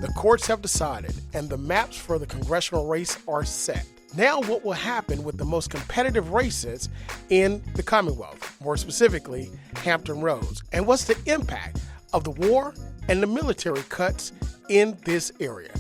The courts have decided, and the maps for the congressional race are set. Now what will happen with the most competitive races in the Commonwealth, more specifically, Hampton Roads, and what's the impact of the war and the military cuts in this area?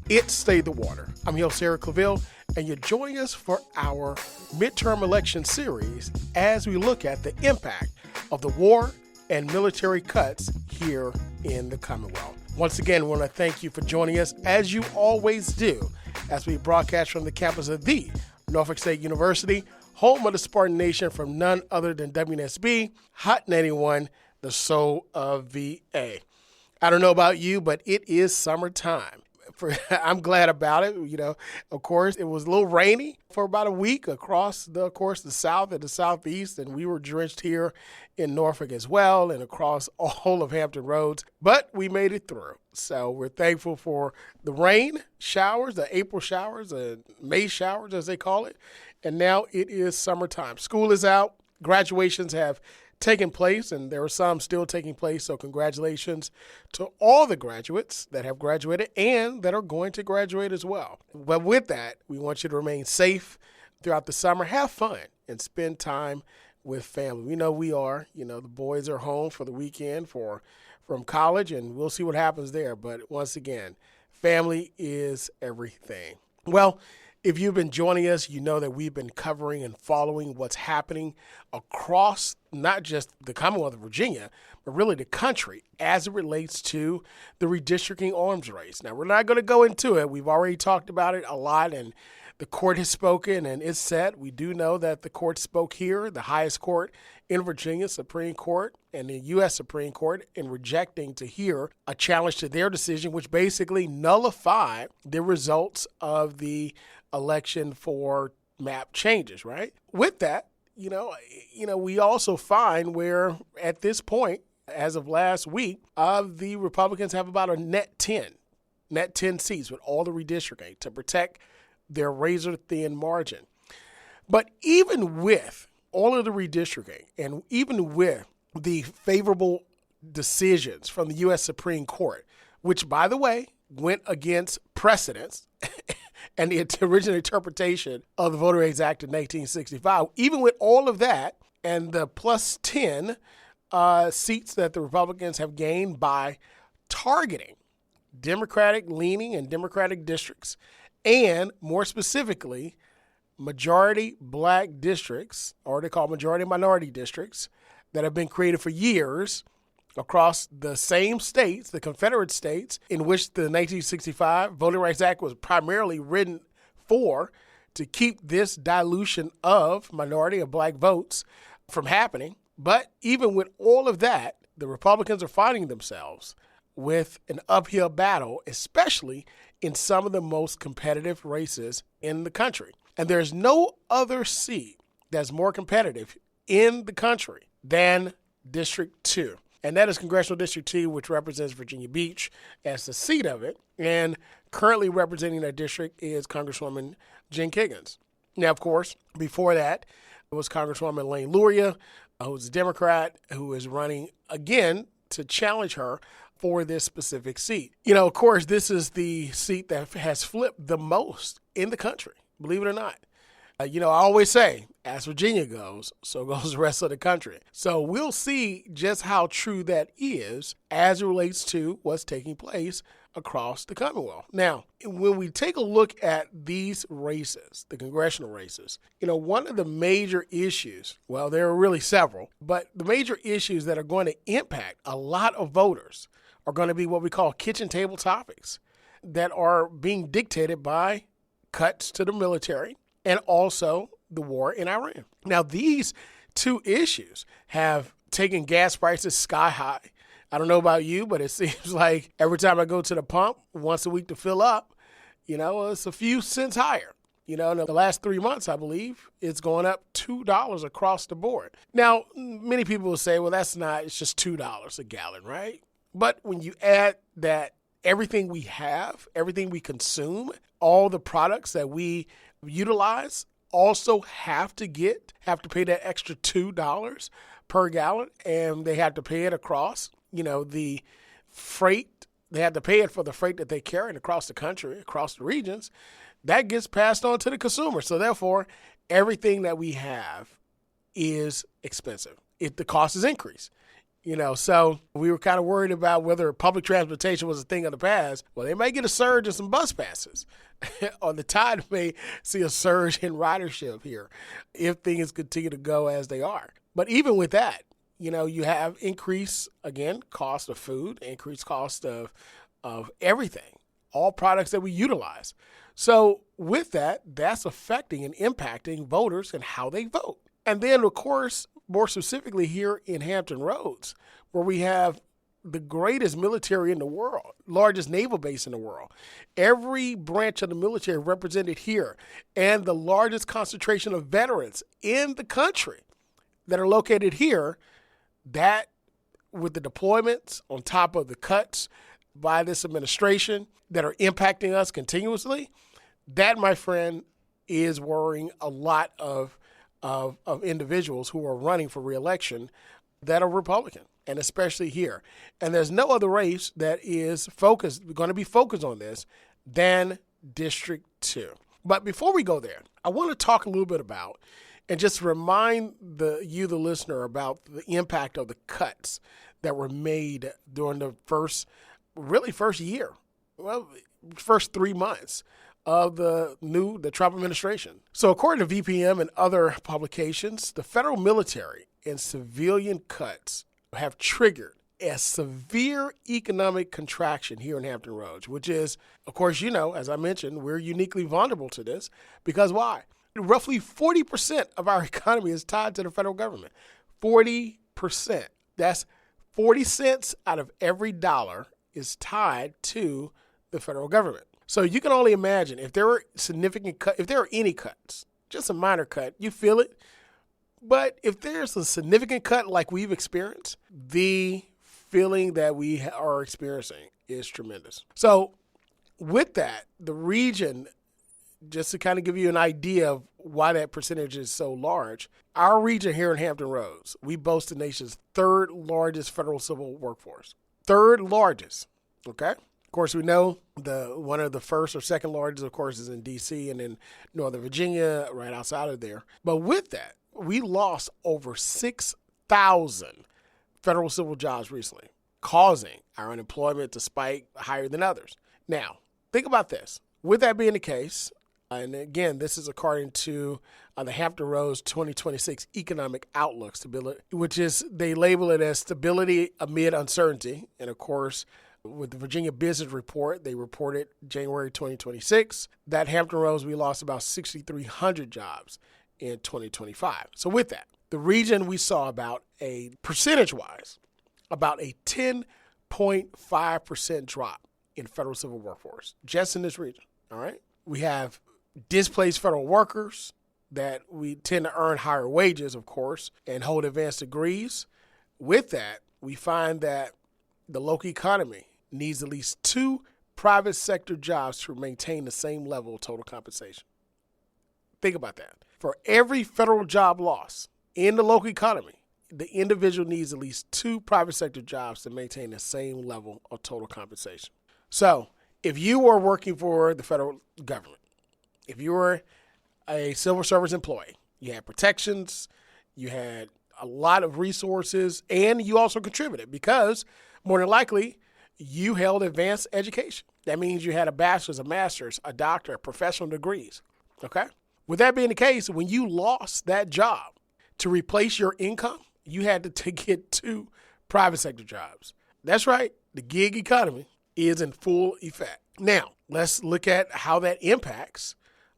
It stayed the water. I'm your host, Eric Claville, and you're joining us for our midterm election series as we look at the impact of the war and military cuts here in the Commonwealth. Once again, I want to thank you for joining us, as you always do, as we broadcast from the campus of the Norfolk State University, home of the Spartan Nation, from none other than WNSB, Hot 91, the soul of VA. I don't know about you, but it is summertime. I'm glad about it. Of course, it was a little rainy for about a week across the South and the Southeast, and we were drenched here in Norfolk as well and across all of Hampton Roads, but we made it through. So we're thankful for the rain showers, the April showers, the May showers, as they call it, and now it is summertime. School is out. Graduations have taken place, and there are some still taking place, so congratulations to all the graduates that have graduated and that are going to graduate as well. But with that, we want you to remain safe throughout the summer, have fun, and spend time with family. We know we are. The boys are home for the weekend from college, and we'll see what happens there. But once again, family is everything. Well, if you've been joining us, you know that we've been covering and following what's happening across not just the Commonwealth of Virginia, but really the country as it relates to the redistricting arms race. Now, we're not going to go into it. We've already talked about it a lot, and the court has spoken, and it's set. We do know that the court spoke here, the highest court in Virginia, Supreme Court, and the U.S. Supreme Court, in rejecting to hear a challenge to their decision, which basically nullified the results of the election for map changes, right? With that, we also find where at this point, as of last week, the Republicans have about a net 10 seats with all the redistricting to protect their razor-thin margin. But even with all of the redistricting and even with the favorable decisions from the U.S. Supreme Court, which, by the way, went against precedents and the original interpretation of the Voter Rights Act of 1965, even with all of that and the plus 10 seats that the Republicans have gained by targeting Democratic-leaning and Democratic districts, and more specifically, majority black districts, or they call majority minority districts, that have been created for years across the same states, the Confederate states, in which the 1965 Voting Rights Act was primarily written for, to keep this dilution of minority or black votes from happening. But even with all of that, the Republicans are finding themselves with an uphill battle, especially in some of the most competitive races in the country. And there's no other seat that's more competitive in the country than District 2. And that is Congressional District 2, which represents Virginia Beach as the seat of it. And currently representing that district is Congresswoman Jen Kiggans. Now, of course, before that, it was Congresswoman Lane Luria, who's a Democrat, who is running again to challenge her for this specific seat. Of course, this is the seat that has flipped the most in the country, believe it or not. I always say, as Virginia goes, so goes the rest of the country. So we'll see just how true that is as it relates to what's taking place across the Commonwealth. Now, when we take a look at these races, the congressional races, one of the major issues, well, there are really several, but the major issues that are going to impact a lot of voters are going to be what we call kitchen table topics that are being dictated by cuts to the military and also the war in Iran. Now, these two issues have taken gas prices sky high. I don't know about you, but it seems like every time I go to the pump once a week to fill up, it's a few cents higher. In the last 3 months, I believe, it's going up $2 across the board. Now, many people will say, well, it's just $2 a gallon, right? But when you add that everything we have, everything we consume, all the products that we utilize also have to pay that extra $2 per gallon, and they have to pay it across, the freight They have to pay it for the freight that they carry across the country, across the regions. That gets passed on to the consumer. So therefore, everything that we have is expensive. The cost is increased. So we were kind of worried about whether public transportation was a thing of the past. Well, they may get a surge in some bus passes. Or the tide may see a surge in ridership here if things continue to go as they are. But even with that, you have increased, again, cost of food, increased cost of everything, all products that we utilize. So with that, that's affecting and impacting voters and how they vote. And then, of course, more specifically here in Hampton Roads, where we have the greatest military in the world, largest naval base in the world, every branch of the military represented here, and the largest concentration of veterans in the country that are located here, that with the deployments on top of the cuts by this administration that are impacting us continuously, that, my friend, is worrying a lot of individuals who are running for re-election that are Republican, and especially here. And there's no other race that is going to be focused on this than District 2. But before we go there, I want to talk a little bit about and just remind the listener, about the impact of the cuts that were made during the first year, first 3 months of the Trump administration. So according to VPM and other publications, the federal military and civilian cuts have triggered a severe economic contraction here in Hampton Roads, which is, of course, as I mentioned, we're uniquely vulnerable to this because why? Roughly 40% of our economy is tied to the federal government. 40%. That's 40 cents out of every dollar is tied to the federal government. So you can only imagine if there were if there are any cuts, just a minor cut, you feel it. But if there's a significant cut like we've experienced, the feeling that we are experiencing is tremendous. So with that, the region, just to kind of give you an idea of why that percentage is so large, our region here in Hampton Roads, we boast the nation's third largest federal civil workforce. Third largest, okay? Of course, we know one of the first or second largest, of course, is in D.C. and in Northern Virginia, right outside of there. But with that, we lost over 6,000 federal civil jobs recently, causing our unemployment to spike higher than others. Now, think about this. With that being the case, and again, this is according to the Hampton Roads 2026 Economic Outlook Stability, which is, they label it as stability amid uncertainty. And of course, with the Virginia Business Report, they reported January 2026 that Hampton Roads, we lost about 6,300 jobs in 2025. So with that, the region, we saw about a percentage-wise, about a 10.5% drop in federal civil workforce, just in this region, all right? We have displaced federal workers that we tend to earn higher wages, of course, and hold advanced degrees. With that, we find that the local economy needs at least 2 private sector jobs to maintain the same level of total compensation. Think about that. For every federal job loss in the local economy, the individual needs at least 2 private sector jobs to maintain the same level of total compensation. So if you were working for the federal government, if you were a civil service employee, you had protections, you had a lot of resources, and you also contributed because more than likely you held advanced education. That means you had a bachelor's, a master's, a doctor, professional degrees, okay? With that being the case, when you lost that job, to replace your income, you had to get 2 private sector jobs. That's right. The gig economy is in full effect. Now, let's look at how that impacts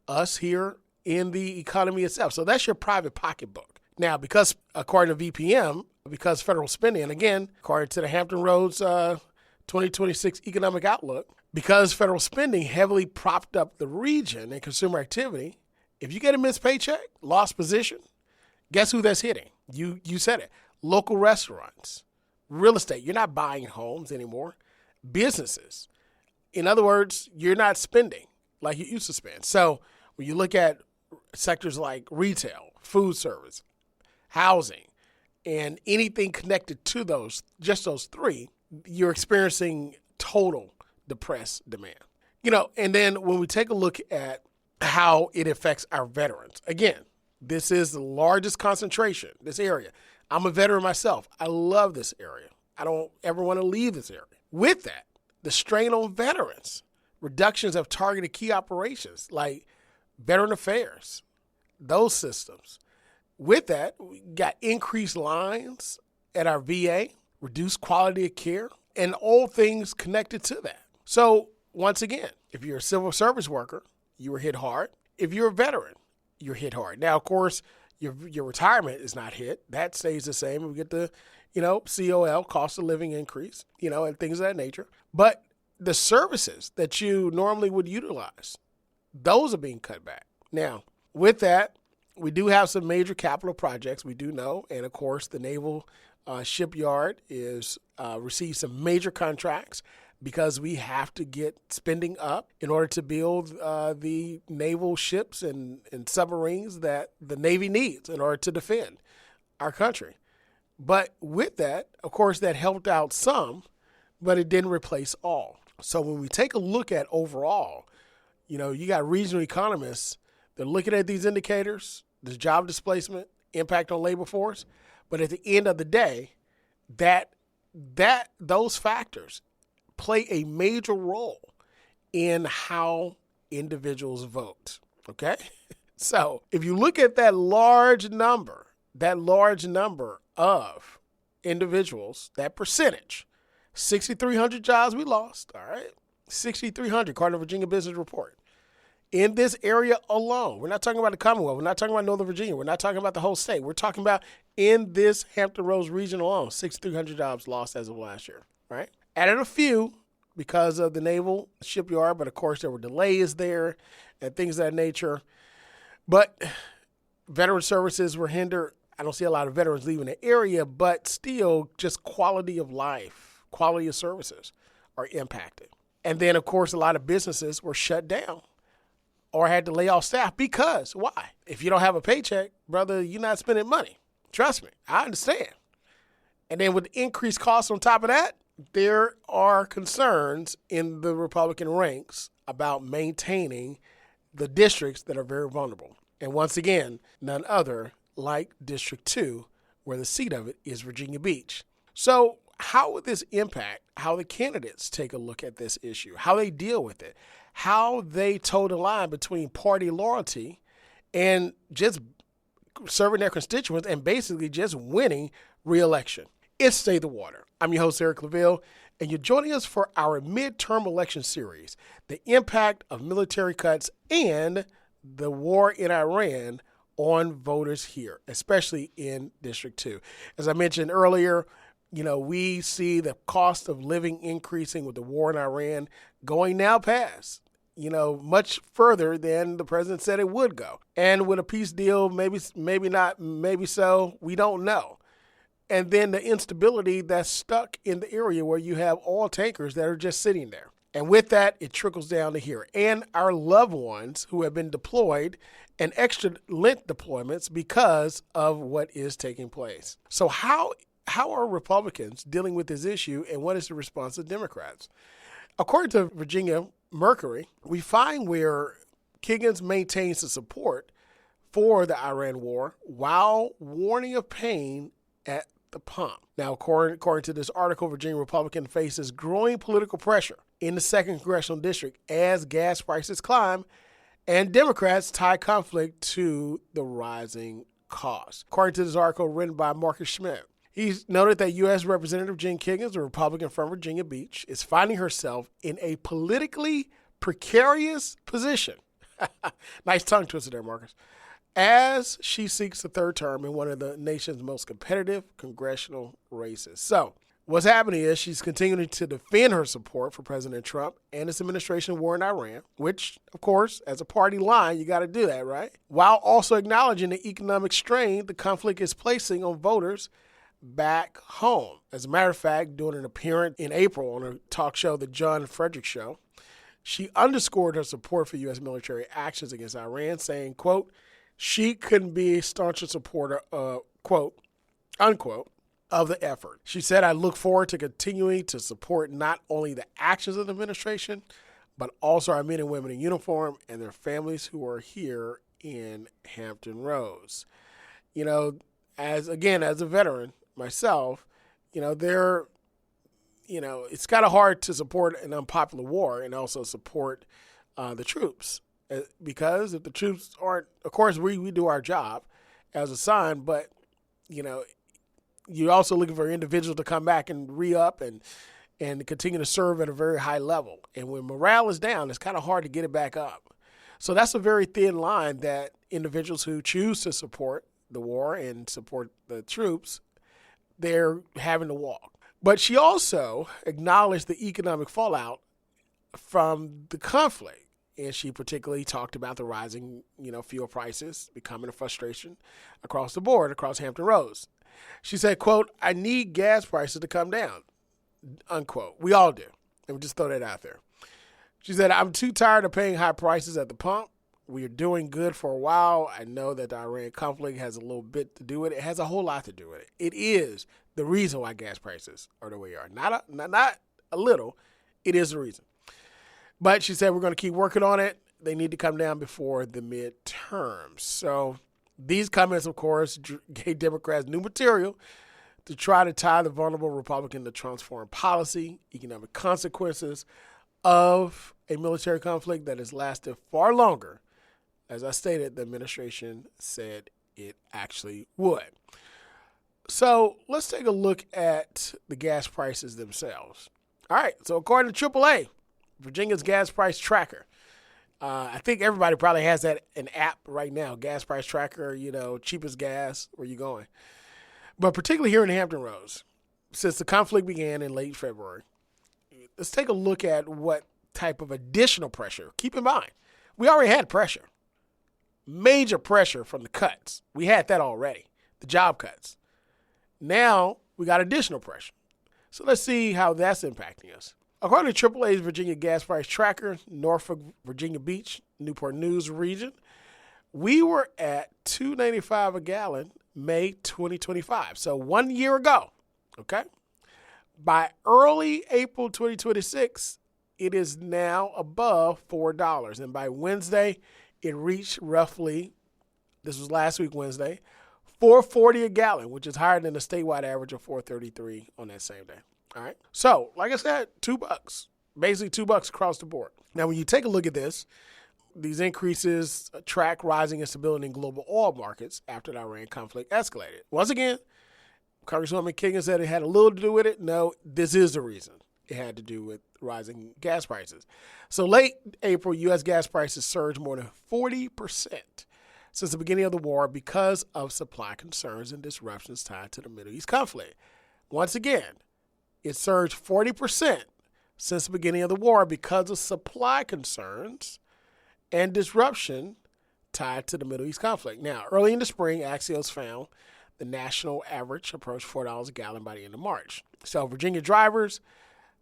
us here in the economy itself. So that's your private pocketbook. Now, because according to VPM, because federal spending, and again, according to the Hampton Roads 2026 Economic Outlook, because federal spending heavily propped up the region and consumer activity, if you get a missed paycheck, lost position, guess who that's hitting? You said it. Local restaurants, real estate. You're not buying homes anymore. Businesses. In other words, you're not spending like you used to spend. So when you look at sectors like retail, food service, housing, and anything connected to those, just those 3, you're experiencing total depressed demand. And then when we take a look at how it affects our veterans, again, this is the largest concentration, this area. I'm a veteran myself. I love this area. I don't ever want to leave this area. With that, the strain on veterans, reductions of targeted key operations like veteran affairs, those systems. With that, we got increased lines at our VA, reduced quality of care, and all things connected to that. So once again, if you're a civil service worker, you were hit hard. If you're a veteran, you're hit hard. Now, of course, your retirement is not hit. That stays the same. We get the, COL, cost of living increase, and things of that nature. But the services that you normally would utilize, those are being cut back. Now, with that, we do have some major capital projects, we do know. And, of course, the Naval Shipyard is received some major contracts because we have to get spending up in order to build the naval ships and submarines that the Navy needs in order to defend our country. But with that, of course, that helped out some, but it didn't replace all. So when we take a look at overall, you got regional economists, they're looking at these indicators, this job displacement, impact on labor force. But at the end of the day, those factors play a major role in how individuals vote, okay? So if you look at that large number of individuals, that percentage, 6,300 jobs we lost, all right? 6,300, according to Virginia Business Report. In this area alone, we're not talking about the Commonwealth, we're not talking about Northern Virginia, we're not talking about the whole state. We're talking about in this Hampton Roads region alone, 6,300 jobs lost as of last year, right? Added a few because of the Naval Shipyard, but of course there were delays there and things of that nature. But veteran services were hindered. I don't see a lot of veterans leaving the area, but still just quality of life, quality of services are impacted. And then, of course, a lot of businesses were shut down or had to lay off staff because, why? If you don't have a paycheck, brother, you're not spending money. Trust me, I understand. And then with increased costs on top of that, there are concerns in the Republican ranks about maintaining the districts that are very vulnerable. And once again, none other like District 2, where the seat of it is Virginia Beach. So how would this impact how the candidates take a look at this issue, how they deal with it, how they toe the line between party loyalty and just serving their constituents and basically just winning re-election? It's Stay the Water. I'm your host, Eric LaVille, and you're joining us for our midterm election series, the impact of military cuts and the war in Iran on voters here, especially in District 2. As I mentioned earlier, we see the cost of living increasing with the war in Iran going now past, much further than the president said it would go. And with a peace deal, maybe not, maybe so, we don't know. And then the instability that's stuck in the area where you have oil tankers that are just sitting there. And with that, it trickles down to here. And our loved ones who have been deployed and extra length deployments because of what is taking place. So how are Republicans dealing with this issue, and what is the response of Democrats? According to Virginia Mercury, we find where Kiggins maintains the support for the Iran war while warning of pain at the pump. Now, according to this article, Virginia Republican faces growing political pressure in the 2nd Congressional District as gas prices climb and Democrats tie conflict to the rising costs. According to this article written by Marcus Schmidt, he's noted that U.S. Representative Jen Kiggins, a Republican from Virginia Beach, is finding herself in a politically precarious position. Nice tongue twister there, Marcus. As she seeks a third term in one of the nation's most competitive congressional races. So what's happening is she's continuing to defend her support for President Trump and his administration war in Iran, which, of course, as a party line, you got to do that, right? While also acknowledging the economic strain the conflict is placing on voters back home. As a matter of fact, during an appearance in April on a talk show, The John Frederick Show, she underscored her support for U.S. military actions against Iran, saying, quote, she couldn't be a stauncher supporter, quote, unquote, of the effort. She said, I look forward to continuing to support not only the actions of the administration, but also our men and women in uniform and their families who are here in Hampton Roads. You know, as a veteran myself, it's kind of hard to support an unpopular war and also support the troops. Because if the troops aren't, of course, we do our job as assigned, but, you're also looking for individuals to come back and re-up and continue to serve at a very high level. And when morale is down, it's kind of hard to get it back up. So that's a very thin line that individuals who choose to support the war and support the troops, they're having to walk. But she also acknowledged the economic fallout from the conflict. And she particularly talked about the rising, fuel prices becoming a frustration across the board, across Hampton Roads. She said, quote, I need gas prices to come down, unquote. We all do. And we just throw that out there. She said, I'm too tired of paying high prices at the pump. We are doing good for a while. I know that the Iran conflict has a little bit to do with it. It has a whole lot to do with it. It is the reason why gas prices are the way they are. Not a little. It is the reason. But she said, we're going to keep working on it. They need to come down before the midterms. So these comments, of course, gave Democrats new material to try to tie the vulnerable Republican to Trump's foreign policy, economic consequences of a military conflict that has lasted far longer. As I stated, the administration said it actually would. So let's take a look at the gas prices themselves. All right, so according to AAA, Virginia's gas price tracker, I think everybody probably has an app right now, gas price tracker, cheapest gas, where you going. But particularly here in Hampton Roads, since the conflict began in late February, let's take a look at what type of additional pressure. Keep in mind, we already had pressure, major pressure from the cuts. We had that already, the job cuts. Now we got additional pressure. So let's see how that's impacting us. According to AAA's Virginia gas price tracker, Norfolk, Virginia Beach, Newport News region, we were at $2.95 a gallon May 2025. So 1 year ago, okay? By early April 2026, it is now above $4. And by Wednesday, it reached roughly, this was last week Wednesday, $4.40 a gallon, which is higher than the statewide average of $4.33 on that same day. All right. So, like I said, $2, basically $2 across the board. Now, when you take a look at this, these increases track rising instability in global oil markets after the Iran conflict escalated. Once again, Congresswoman Kagan said it had a little to do with it. No, this is the reason it had to do with rising gas prices. So late April, U.S. gas prices surged more than 40% since the beginning of the war because of supply concerns and disruptions tied to the Middle East conflict. Once again, it surged 40% since the beginning of the war because of supply concerns and disruption tied to the Middle East conflict. Now, early in the spring, Axios found the national average approached $4 a gallon by the end of March. So Virginia drivers,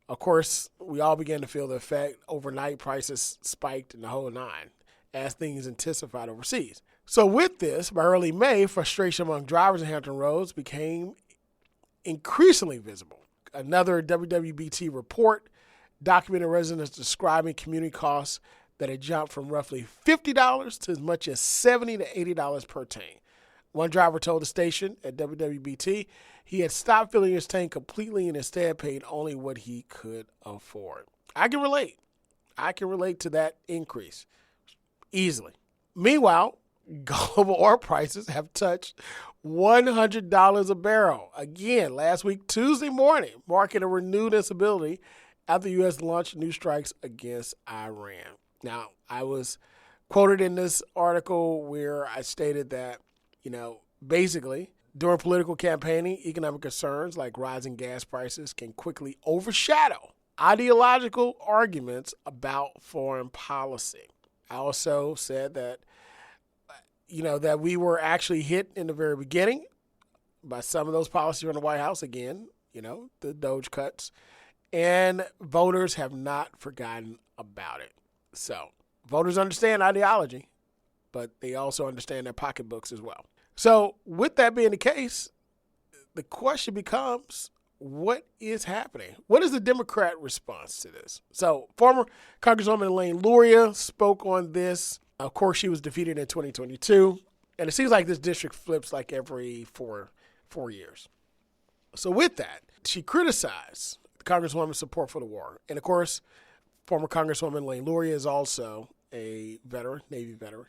of course, we all began to feel the effect. Overnight prices spiked in the whole nine as things intensified overseas. So with this, by early May, frustration among drivers in Hampton Roads became increasingly visible. Another WWBT report documented residents describing community costs that had jumped from roughly $50 to as much as $70 to $80 per tank. One driver told the station at WWBT he had stopped filling his tank completely and instead paid only what he could afford. I can relate. I can relate to that increase easily. Meanwhile, global oil prices have touched $100 a barrel. Again, last week, Tuesday morning, marking a renewed instability after the U.S. launched new strikes against Iran. Now, I was quoted in this article where I stated that, basically, during political campaigning, economic concerns like rising gas prices can quickly overshadow ideological arguments about foreign policy. I also said that that we were actually hit in the very beginning by some of those policies from the White House. Again, the Doge cuts. And voters have not forgotten about it. So voters understand ideology, but they also understand their pocketbooks as well. So with that being the case, the question becomes, what is happening? What is the Democrat response to this? So former Congresswoman Elaine Luria spoke on this. Of course, she was defeated in 2022. And it seems like this district flips like every four years. So with that, she criticized the Congresswoman's support for the war. And of course, former Congresswoman Elaine Luria is also a veteran, Navy veteran.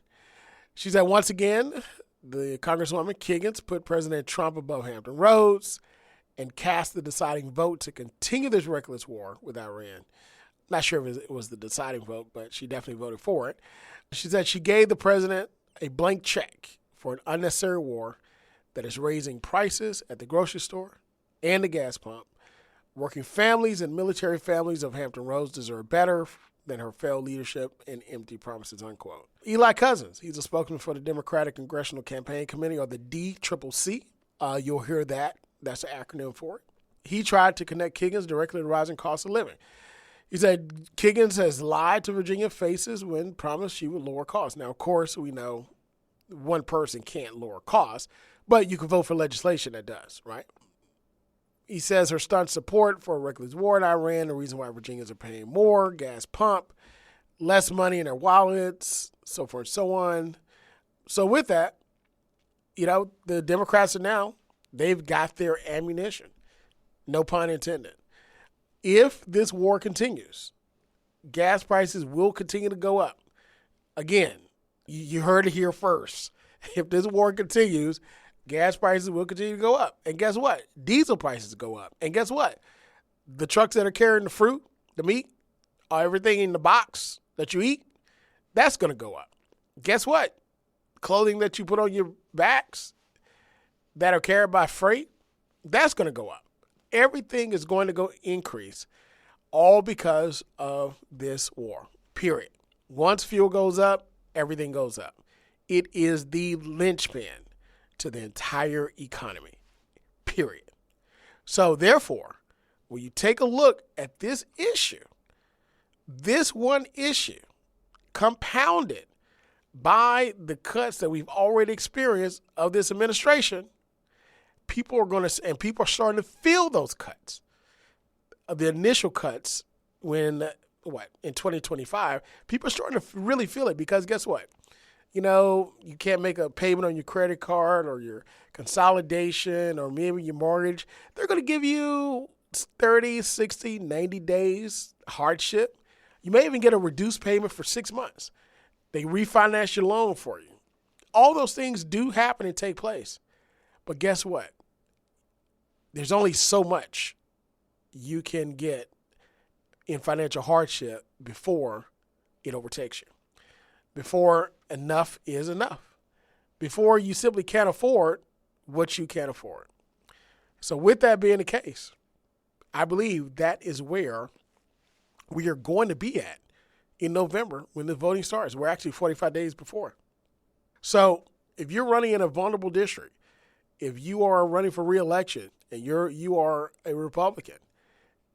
She said, once again, the Congresswoman Kiggans put President Trump above Hampton Roads and cast the deciding vote to continue this reckless war with Iran. Not sure if it was the deciding vote, but she definitely voted for it. She said she gave the president a blank check for an unnecessary war that is raising prices at the grocery store and the gas pump. Working families and military families of Hampton Roads deserve better than her failed leadership and empty promises, unquote. Eli Cousins, he's a spokesman for the Democratic Congressional Campaign Committee, or the DCCC. You'll hear that. That's the acronym for it. He tried to connect Kiggans directly to rising cost of living. He said Kiggans has lied to Virginia faces when promised she would lower costs. Now, of course, we know one person can't lower costs, but you can vote for legislation that does, right? He says her stunt support for a reckless war in Iran, the reason why Virginians are paying more, gas pump, less money in their wallets, so forth and so on. So with that, the Democrats are now, they've got their ammunition. No pun intended. If this war continues, gas prices will continue to go up. Again, you heard it here first. If this war continues, gas prices will continue to go up. And guess what? Diesel prices go up. And guess what? The trucks that are carrying the fruit, the meat, everything in the box that you eat, that's going to go up. Guess what? Clothing that you put on your backs that are carried by freight, that's going to go up. Everything is going to go increase, all because of this war, period. Once fuel goes up, everything goes up. It is the linchpin to the entire economy, period. So therefore, when you take a look at this issue, this one issue, compounded by the cuts that we've already experienced of this administration, people are starting to feel those cuts. The initial cuts in 2025, people are starting to really feel it because guess what? You can't make a payment on your credit card or your consolidation or maybe your mortgage. They're going to give you 30, 60, 90 days hardship. You may even get a reduced payment for 6 months. They refinance your loan for you. All those things do happen and take place. But guess what? There's only so much you can get in financial hardship before it overtakes you. Before enough is enough. Before you simply can't afford what you can't afford. So with that being the case, I believe that is where we are going to be at in November when the voting starts. We're actually 45 days before. So if you're running in a vulnerable district, if you are running for re-election and you are a Republican,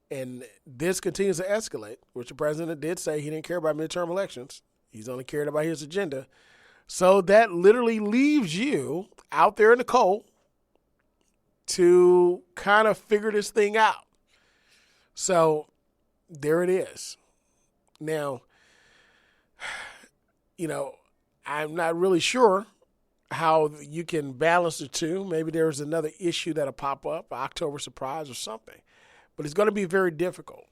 and this continues to escalate, which the president did say he didn't care about midterm elections. He's only cared about his agenda. So that literally leaves you out there in the cold to kind of figure this thing out. So there it is. Now, I'm not really sure how you can balance the two. Maybe there's another issue that'll pop up, October surprise or something. But it's going to be very difficult.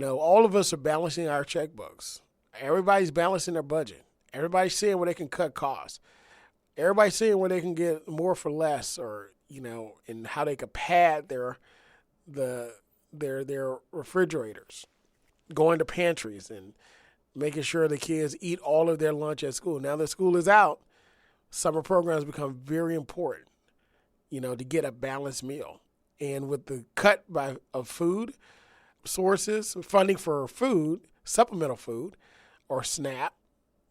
All of us are balancing our checkbooks. Everybody's balancing their budget. Everybody's seeing where they can cut costs. Everybody's seeing where they can get more for less, or and how they can pad their refrigerators, going to pantries and making sure the kids eat all of their lunch at school. Now that school is out, summer programs become very important, to get a balanced meal. And with the cut of food sources, funding for food, supplemental food, or SNAP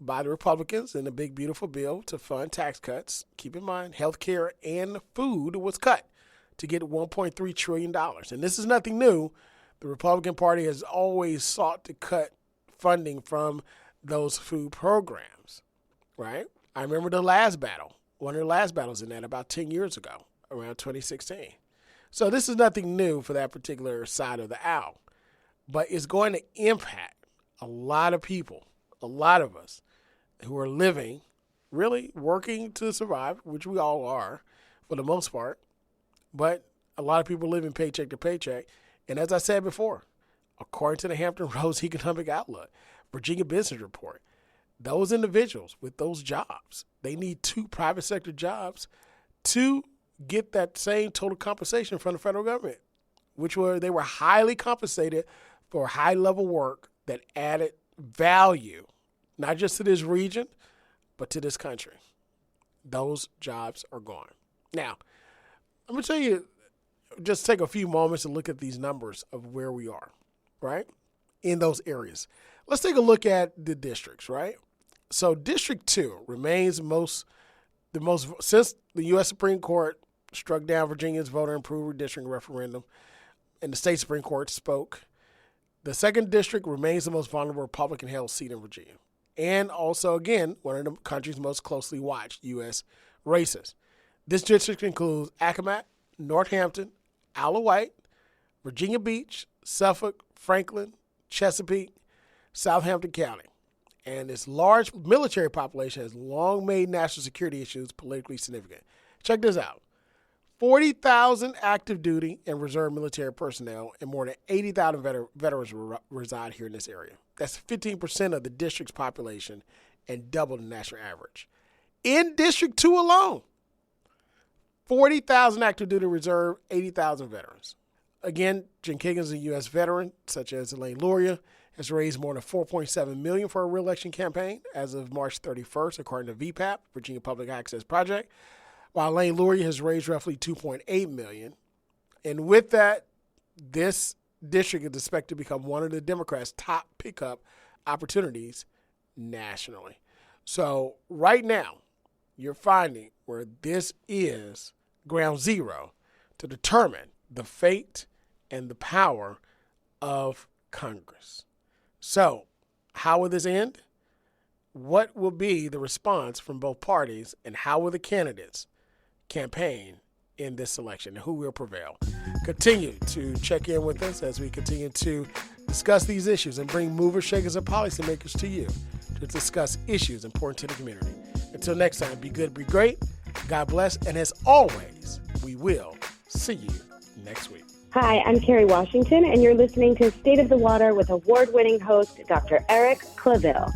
by the Republicans in the big, beautiful bill to fund tax cuts. Keep in mind, health care and food was cut to get $1.3 trillion. And this is nothing new. The Republican Party has always sought to cut funding from those food programs, right? I remember the last battle, one of the last battles in that about 10 years ago, around 2016. So this is nothing new for that particular side of the aisle, but it's going to impact a lot of people, a lot of us who are living, really working to survive, which we all are for the most part, but a lot of people living paycheck to paycheck. And as I said before, according to the Hampton Roads Economic Outlook, Virginia Business Report, those individuals with those jobs, they need 2 private sector jobs to get that same total compensation from the federal government, they were highly compensated for high level work that added value, not just to this region, but to this country. Those jobs are gone. Now, I'm going to tell you, just take a few moments to look at these numbers of where we are, right, in those areas. Let's take a look at the districts, right? So District 2 remains the most since the U.S. Supreme Court struck down Virginia's voter improvement redistricting referendum and the state Supreme Court spoke. The 2nd District remains the most vulnerable Republican-held seat in Virginia, and also, again, one of the country's most closely watched U.S. races. This district includes Accomack, Northampton, Isle of Wight, Virginia Beach, Suffolk, Franklin, Chesapeake, Southampton County. And its large military population has long made national security issues politically significant. Check this out. 40,000 active duty and reserve military personnel and more than 80,000 veterans reside here in this area. That's 15% of the district's population and double the national average. In District 2 alone, 40,000 active duty reserve, 80,000 veterans. Again, Jen Kiggins, a U.S. veteran, such as Elaine Luria, has raised more than $4.7 million for a re-election campaign as of March 31st, according to VPAP, Virginia Public Access Project, while Elaine Luria has raised roughly $2.8 million. And with that, this district is expected to become one of the Democrats' top pickup opportunities nationally. So right now, you're finding where this is ground zero to determine the fate and the power of Congress. So how will this end? What will be the response from both parties, and how will the candidates campaign in this election, and who will prevail? Continue to check in with us as we continue to discuss these issues and bring movers, shakers, and policymakers to you to discuss issues important to the community. Until next time, be good, be great. God bless. And as always, we will see you next week. Hi, I'm Carrie Washington, and you're listening to State of the Water with award-winning host Dr. Eric Clavel.